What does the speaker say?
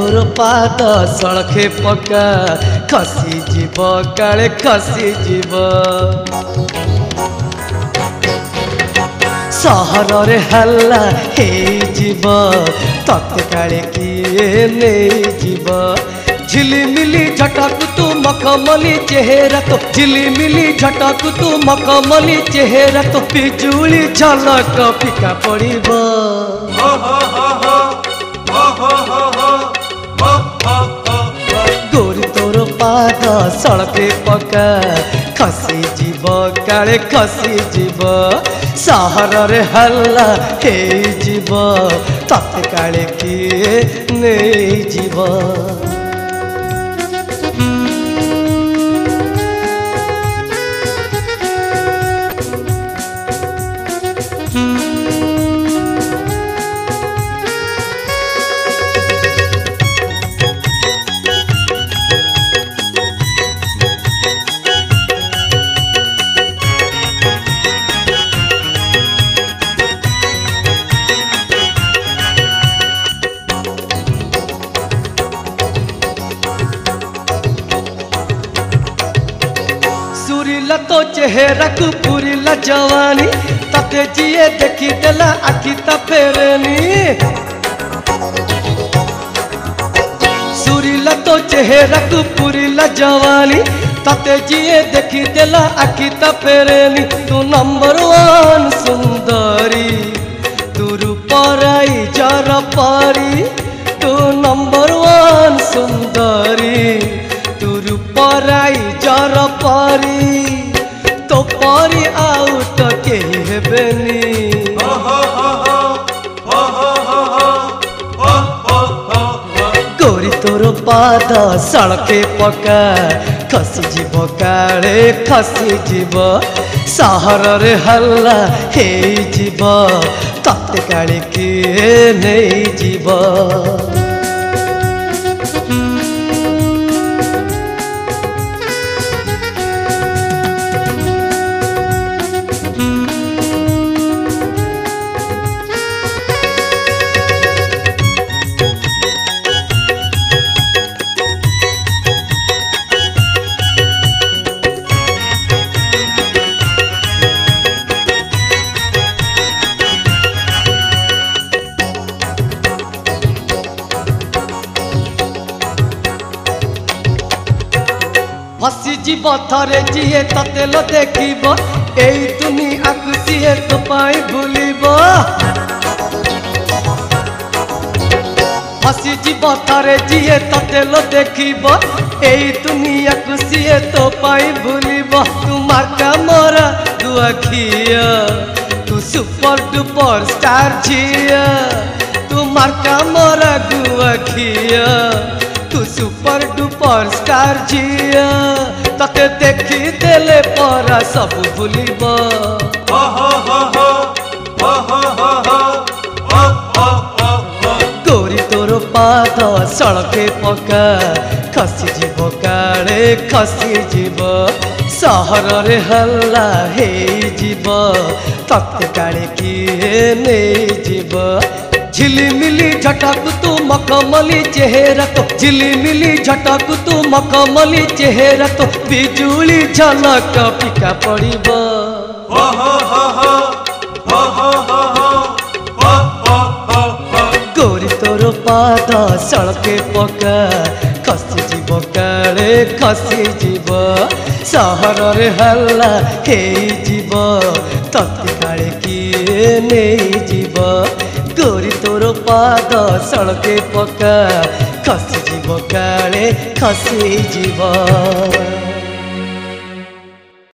तोर पाद सड़खे पका खसी जीव काले खसी जीव सहर रे हल्ला हे जीव तते काले किए नहीं जीव झिलिमिली झटक तू मखमली चेहरा तो झिलिमिली झटक तू मखमली चेहरा तो बिजुली झलक फिका पड़िब गोरी तोर पाद सड़के पका खसी जीव काले खसी जीव सहर रे हल्ला हे जीव तते काले किए नहीं जीव सुरीला तो चेहरा को पुरीला जवानी तते जिए देखी देला आखि तपेरनी सुरीला तो चेहरा को पुरीला जवानी तते जिए देखी देला आखि तपेरनी तू नंबर 1 सुंदरी तू रूपराई जर पारी तू नंबर 1 सुंदरी तू रूपराई जर पारी तो पारी आउ तो केही हेबेनी गोरी तोर पाद सड़के पका खसी जीव काले खसी जीव सहर रे हल्ला हे जीव तते काले किए नहीं जीव हसी जीव थरे जिए तते लो देखिब एई दुनिया को सीए तो पाई भूलिब हसी जीव थरे जिए तते लो देखिब एई दुनिया को सीए तो पाई भूलिब तू मार्का मोरा दुआ खिया तू सुपर डुपर स्टार झिया तू मार्का मोरा दुआ खिया तू सुपर डुपर स्टार झिया तते देखी देले परा सब भूलिब गोरी तोर पाद सड़के पका खसी जीव काले खसी जीव सहर रे हल्ला हे जीव तते काले किए नहीं जीव झिलिमिली झटक तू मखमली चेहरा तो झिलिमिली झटक तू मखमली चेहरा तो बिजुली झलक फिका पड़िब गोरी तोर पाद सड़के पका खसी जीव काले खसी जीव सहर रे हल्ला हे जीव तते काले किए नहीं जीव गोरी तोर पाद सड़के पका खसी जीव काले खसी जीव।